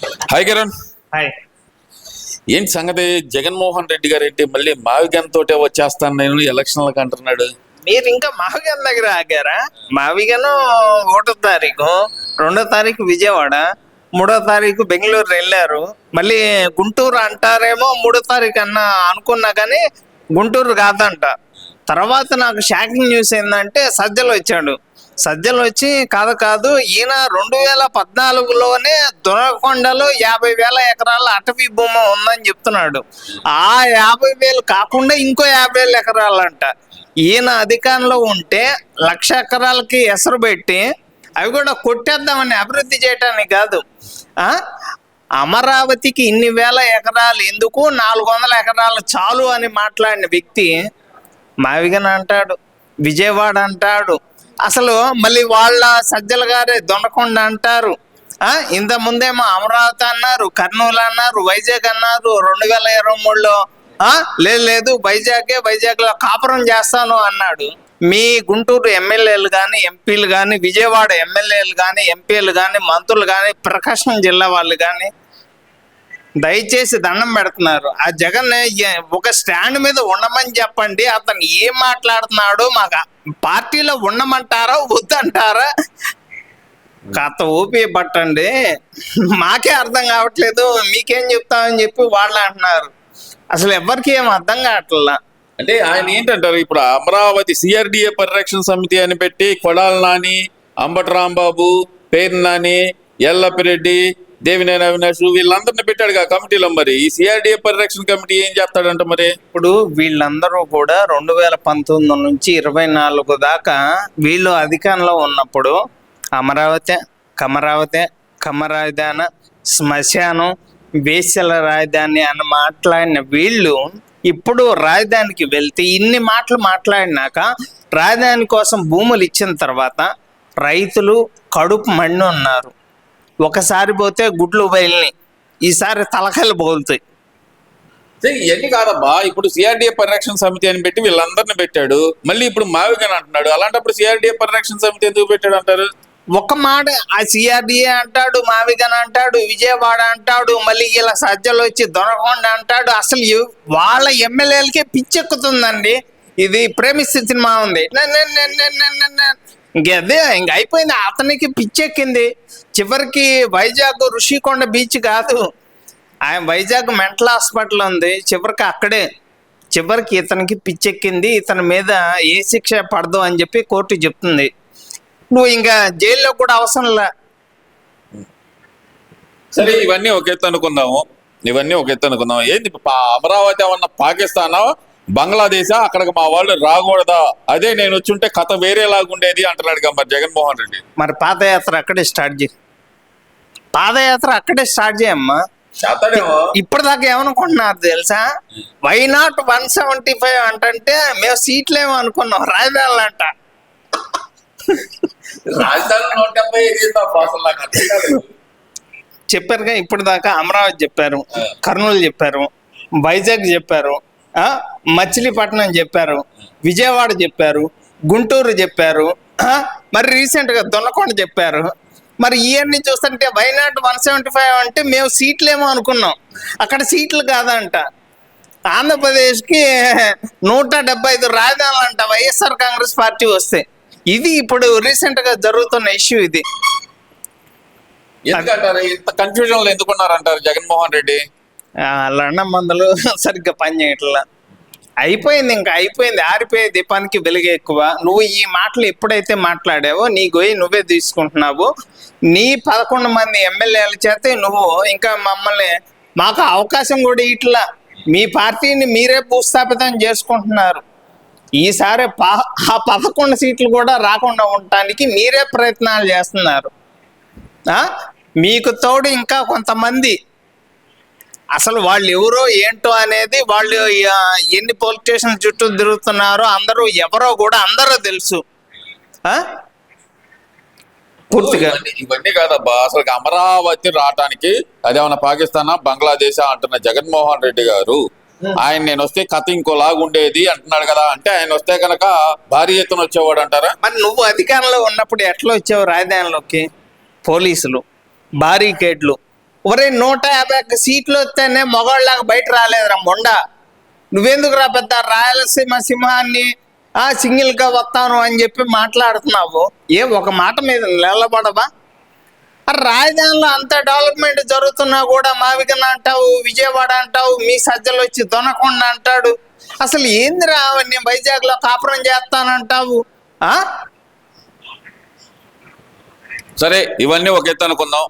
Hi Kiran. Hi. ఏంటి సంగతి? జగన్మోహన్ రెడ్డి గారు ఏంటి మళ్ళీ మావిగన్ తోటే వచ్చేస్తాను నేను ఎలక్షన్లకు అంటున్నాడు. మీరు ఇంకా మావిగన్ దగ్గర ఆగారా? మావిగన్ 1వ తారీఖు, 2వ తారీఖు విజయవాడ, 3వ తారీఖు బెంగళూరు వెళ్ళారు. మళ్ళీ గుంటూరు అంటారేమో 3వ తారీఖు అనుకున్నా కానీ గుంటూరు కాదంట. తర్వాత నాకు షాకింగ్ న్యూస్ ఏంటంటే సజ్జలు వచ్చాడు. సజ్జలు వచ్చి కాదు ఈయన 2014లోనే దొనకొండలో 50,000 ఎకరాల అటవీ భూమి ఉందని చెప్తున్నాడు. ఆ 50,000 కాకుండా ఇంకో 50,000 ఎకరాలంట. ఈయన అధికారంలో ఉంటే 1,00,000 ఎకరాలకి ఎసరు పెట్టి అవి కూడా కొట్టేద్దామని, అభివృద్ధి చేయటానికి కాదు. అమరావతికి ఇన్ని వేల ఎకరాలు ఎందుకు, 400 ఎకరాలు చాలు అని మాట్లాడిన వ్యక్తి మావిగన్ అంటాడు, విజయవాడ అంటాడు. అసలు మళ్ళీ వాళ్ళ సజ్జల గారే దొండకొండ అంటారు. ఇంత ముందేమో అమరావతి అన్నారు, కర్నూలు అన్నారు, వైజాగ్ అన్నారు. 2023లో లేదు వైజాగ్లో కాపురం చేస్తాను అన్నాడు. మీ గుంటూరు ఎమ్మెల్యేలు కానీ, ఎంపీలు కానీ, విజయవాడ ఎమ్మెల్యేలు కానీ, ఎంపీలు కానీ, మంత్రులు కానీ, ప్రకాశం జిల్లా వాళ్ళు కానీ దయచేసి దండం పెడుతున్నారు. ఆ జగన్ ఒక స్టాండ్ మీద ఉండమని చెప్పండి. అతను ఏం మాట్లాడుతున్నాడో మాకు పార్టీలో ఉండమంటారా వద్దంటారా కథ ఊపి పట్టండి. మాకే అర్థం కావట్లేదు, మీకేం చెప్తామని చెప్పి వాళ్ళు అంటున్నారు. అసలు ఎవరికి ఏం అర్థం కావట్లా. అంటే ఆయన ఏంటంటారు, ఇప్పుడు అమరావతి సిఆర్డిఏ పరిరక్షణ సమితి అని పెట్టి కొడాల నాని, అంబటి రాంబాబు, పేరు నాని, ఎల్లపిరెడ్డి, దేవినేని అవినాష్ వీళ్ళందరినీ పెట్టాడుగా కమిటీలో. మరి ఈ సిఆర్డిఏ పరిరక్షణ కమిటీ ఏం చేస్తాడంట? మరి ఇప్పుడు వీళ్ళందరూ కూడా 2019 నుంచి 24 దాకా వీళ్ళు అధికారంలో ఉన్నప్పుడు అమరావతి, కమరాజధాన, శ్మశానం, వేశ్యల రాజధాని అని మాట్లాడిన వీళ్ళు ఇప్పుడు రాజధానికి వెళ్తే ఇన్ని మాటలు మాట్లాడినాక రాజధాని కోసం భూములు ఇచ్చిన తర్వాత రైతులు కడుపు మండి ఉన్నారు. ఒకసారి పోతే గుడ్లు బయలుని, ఈసారి తలకాయలు బోలుతాయి. ఇవన్నీ కాదబ్బా, ఇప్పుడు సిఆర్డిఏ పరిరక్షణ సమితి అని పెట్టి వీళ్ళందరినీ పెట్టాడు. మళ్ళీ ఇప్పుడు మావిగన్ అంటున్నాడు. అలాంటప్పుడు సిఆర్డిఏ పరిరక్షణ సమితి ఎందుకు పెట్టాడు అంటారు? ఒక మాట ఆ సిఆర్డిఏ అంటాడు, మావిగన్ అంటాడు, విజయవాడ అంటాడు, మళ్ళీ ఇలా సజ్జలు వచ్చి దొరకొండ అంటాడు. అసలు వాళ్ళ ఎమ్మెల్యేలకే పిచ్చెక్కుతుందండి. ఇది ప్రేమిస్తే సినిమా ఉంది, ఇంకదే ఇంక అయిపోయింది. అతనికి పిచ్చెక్కింది. చివరికి వైజాగ్ ఋషికొండ బీచ్ కాదు, ఆయన వైజాగ్ మెంటల్ హాస్పిటల్ ఉంది. చివరికి ఇతనికి పిచ్చెక్కింది. ఇతని మీద ఏ శిక్ష పడదు అని చెప్పి కోర్టు చెప్తుంది. నువ్వు ఇంకా జైల్లో కూడా అవసరంలా. సరే, ఇవన్నీ ఒక ఎత్తు అనుకుందాము. ఏంది అమరావతి ఏమన్నా పాకిస్తానా, బంగ్లాదేశా? అక్కడికి మా వాళ్ళు రాకూడదా? అదే నేను వచ్చుంటే కథ వేరేలాగుండేది అంటున్నాడు కదా మరి జగన్మోహన్ రెడ్డి. మరి పాదయాత్ర అక్కడే స్టార్ట్ చేయమ్మా. ఇప్పటిదాకా ఏమనుకుంటున్నారు తెలుసా? వై నాట్ 175 అంటే మేము సీట్లు ఏమో అనుకున్నాం, రాజధానులంట. చెప్పారుగా ఇప్పటిదాకా అమరావతి చెప్పారు, కర్నూలు చెప్పారు, వైజాగ్ చెప్పారు, మచిలీపట్నం చెప్పారు, విజయవాడ చెప్పారు, గుంటూరు చెప్పారు, మరి రీసెంట్గా దొన్నకొండ చెప్పారు. మరి ఇవన్నీ చూస్తుంటే వై నాట్ 175 అంటే మేము సీట్లేమో అనుకున్నాం, అక్కడ సీట్లు కాదంట. ఆంధ్రప్రదేశ్కి 175 రాజధానులు అంట వైఎస్ఆర్ కాంగ్రెస్ పార్టీ వస్తే. ఇది ఇప్పుడు రీసెంట్గా జరుగుతున్న ఇష్యూ. ఇది ఎందుకంటారు ఇంత కన్ఫ్యూజన్లో ఎందుకున్నారంటారు జగన్మోహన్ రెడ్డి? లండన్ మందులు సరిగ్గా పనిచేయట్లా. అయిపోయింది, ఆరిపోయే దీపానికి వెలుగు ఎక్కువ. నువ్వు ఈ మాటలు ఎప్పుడైతే మాట్లాడావో నీ గొయ్యి నువ్వే తీసుకుంటున్నావు. నీ 11 మంది ఎమ్మెల్యేల చేత నువ్వు ఇంకా మాకు అవకాశం కూడా ఇట్లా మీ పార్టీని మీరే భూస్థాపితం చేసుకుంటున్నారు. ఈసారి ఆ 11 సీట్లు కూడా రాకుండా ఉండటానికి మీరే ప్రయత్నాలు చేస్తున్నారు. మీకు తోడు ఇంకా కొంతమంది, అసలు వాళ్ళు ఎవరో ఏంటో అనేది, వాళ్ళు ఎన్ని పోలీస్ స్టేషన్ చుట్టూ తిరుగుతున్నారో అందరూ ఎవరో కూడా అందరూ తెలుసు పూర్తిగా. ఇవన్నీ కాదబ్బా, అసలు అమరావతి రావటానికి అదేమన్నా పాకిస్తానా, బంగ్లాదేశా అంటున్న జగన్మోహన్ రెడ్డి గారు ఆయన నేను వస్తే కథ ఇంకోలాగా ఉండేది అంటున్నాడు కదా. అంటే ఆయన వస్తే కనుక భారీ ఎత్తున వచ్చేవాడు అంటారా? మరి నువ్వు అధికారంలో ఉన్నప్పుడు ఎట్లా వచ్చావు రాజధానిలోకి? పోలీసులు, బారికేడ్లు, ఒరే 150 సీట్లు వస్తేనే మగవాళ్ళలాగా బయట రాలేదురా మొండ, నువ్వెందుకు రా పెద్ద రాయలసీమ సింహాన్ని సింగిల్గా వస్తాను అని చెప్పి మాట్లాడుతున్నావు. ఒక మాట మీద నిలబడవా? రాజధానిలో అంత డెవలప్మెంట్ జరుగుతున్నా కూడా మావిగన అంటావు, విజయవాడ అంటావు, మీ సజ్జలు వచ్చి దొనకొండ అంటాడు. అసలు ఏందిరా అవన్నీ, వైజాగ్లో కాపురం చేస్తానంటావు. సరే, ఇవన్నీ ఒక ఎత్తు అనుకుందాం.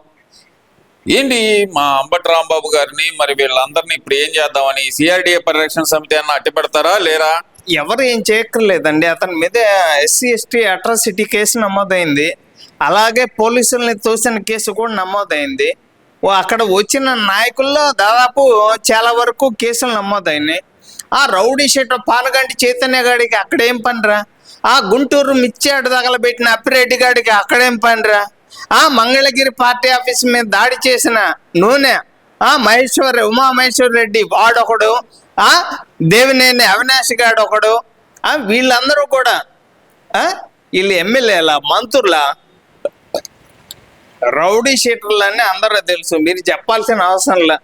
ఏంటి మా అంబటి రాంబాబు గారిని మరి వీళ్ళందరినీ ఇప్పుడు ఏం చేద్దామని సిఆర్డిఏ పరిరక్షణ సమితి అన్న అట్టి పెడతారా లేరా? ఎవరు ఏం చేయక్కర్లేదండి, అతని మీద SC ST అట్రాసిటీ కేసు నమోదైంది. అలాగే పోలీసుల్ని తోసిన కేసు కూడా నమోదైంది. అక్కడ వచ్చిన నాయకుల్లో దాదాపు చాలా వరకు కేసులు నమోదైనాయి. రౌడీ షీట్ పాలగంటి చైతన్య గాడికి అక్కడేం పనిరా? గుంటూరు మిర్చాడు తగలబెట్టిన అప్పిరెడ్డి గాడికి అక్కడేం పనిరా? మంగళగిరి పార్టీ ఆఫీస్ మీద దాడి చేసిన నూనె ఉమామహేశ్వర్ రెడ్డి వాడొకడు, దేవినేని అవినాష్ గాడు ఒకడు, వీళ్ళందరూ కూడా వీళ్ళు ఎమ్మెల్యేల మంత్రుల రౌడీ షీటర్లని అందరూ తెలుసు, మీరు చెప్పాల్సిన అవసరంలా.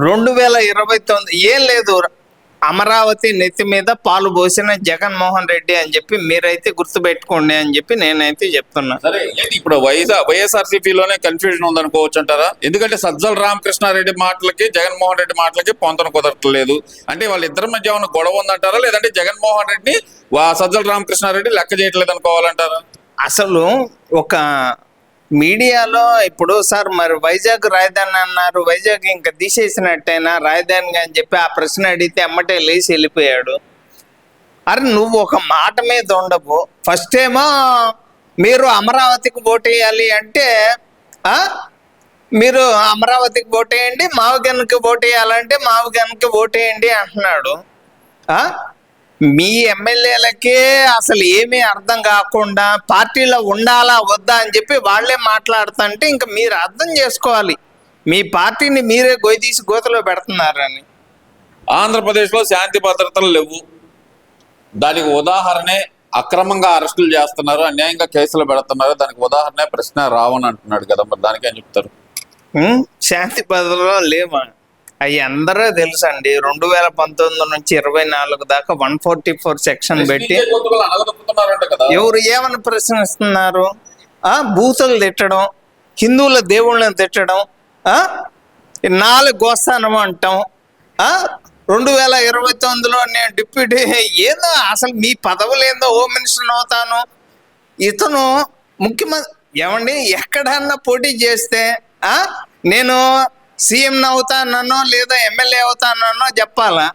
2029 ఏం లేదు, అమరావతి నెత్తి మీద పాలు పోసిన జగన్మోహన్ రెడ్డి అని చెప్పి మీరైతే గుర్తుపెట్టుకోండి అని చెప్పి నేనైతే చెప్తున్నా. సరే, ఇప్పుడు వైఎస్ఆర్సీపీలోనే కన్ఫ్యూజన్ ఉందనుకోవచ్చు అంటారా? ఎందుకంటే సజ్జల రామకృష్ణారెడ్డి మాటలకి జగన్మోహన్ రెడ్డి మాటలకి పొంతన కుదరట్లేదు. అంటే వాళ్ళిద్దరి మధ్య ఉన్న గొడవ ఉందంటారా, లేదంటే జగన్మోహన్ రెడ్డిని సజ్జల రామకృష్ణారెడ్డి లెక్క చేయట్లేదు అనుకోవాలంటారా? అసలు ఒక మీడియాలో ఇప్పుడు సార్ మరి వైజాగ్ రాజధాని అన్నారు, వైజాగ్ ఇంకా తీసేసినట్టయినా రాజధానిగా అని చెప్పి ఆ ప్రశ్న అడిగితే అమ్మటే లేచి వెళ్ళిపోయాడు. అరే నువ్వు ఒక మాట మీద ఉండవు. ఫస్ట్ ఏమో మీరు అమరావతికి ఓటేయాలి అంటే మీరు అమరావతికి ఓటేయండి, మావిగన్కి ఓటేయాలంటే మావిగన్కి ఓటేయండి అంటున్నాడు. మీ ఎమ్మెల్యేలకే అసలు ఏమీ అర్థం కాకుండా పార్టీలో ఉండాలా వద్దా అని చెప్పి వాళ్ళే మాట్లాడుతుంటే ఇంకా మీరు అర్థం చేసుకోవాలి, మీ పార్టీని మీరే గొయ్యి గోతలో పెడుతున్నారని. ఆంధ్రప్రదేశ్లో శాంతి భద్రతలు లేవు, దానికి ఉదాహరణే అక్రమంగా అరెస్టులు చేస్తున్నారు, అన్యాయంగా కేసులు పెడుతున్నారు, దానికి ఉదాహరణే ప్రశ్న రావణ్ అంటున్నాడు కదా, మరి దానికి ఏం చెప్తారు? శాంతి భద్రతలు లేవా? అవి అందరూ తెలుసండి. 2019 నుంచి 24 దాకా 144 సెక్షన్ పెట్టి ఎవరు ఏమని ప్రశ్నిస్తున్నారు? బూతులు తిట్టడం, హిందువుల దేవుళ్ళని తిట్టడం, 4 గోస్థానం అంటాం. 2029లో నేను డిప్యూటీ ఏదో అసలు మీ పదవులు ఏందో, హోమ్ మినిస్టర్ అవుతాను, ఇతను ముఖ్యమంత్రి. ఏమండి ఎక్కడన్నా పోటీ చేస్తే నేను సీఎం అవుతానో లేదా ఎమ్మెల్యే అవుతానో చెప్పాలా?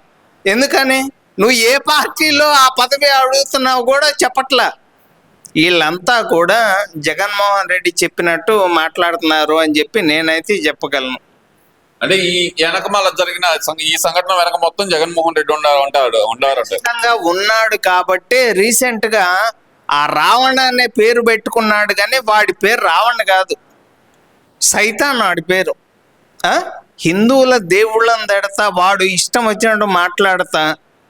ఎందుకని నువ్వు ఏ పార్టీలో ఆ పదవి అడుగుతున్నావు కూడా చెప్పట్లా. వీళ్ళంతా కూడా జగన్మోహన్ రెడ్డి చెప్పినట్టు మాట్లాడుతున్నారు అని చెప్పి నేనైతే చెప్పగలను. అంటే ఈ వెనకమాల జరిగిన ఈ సంఘటన వెనక మొత్తం జగన్మోహన్ రెడ్డి ఉన్నాడు కాబట్టి రీసెంట్ గా రావణ అనే పేరు పెట్టుకున్నాడు, కానీ వాడి పేరు రావణ కాదు, సైతాన్ వాడి పేరు. హిందువుల దేవుళ్ళని తడతా వాడు ఇష్టం వచ్చినట్టు మాట్లాడతా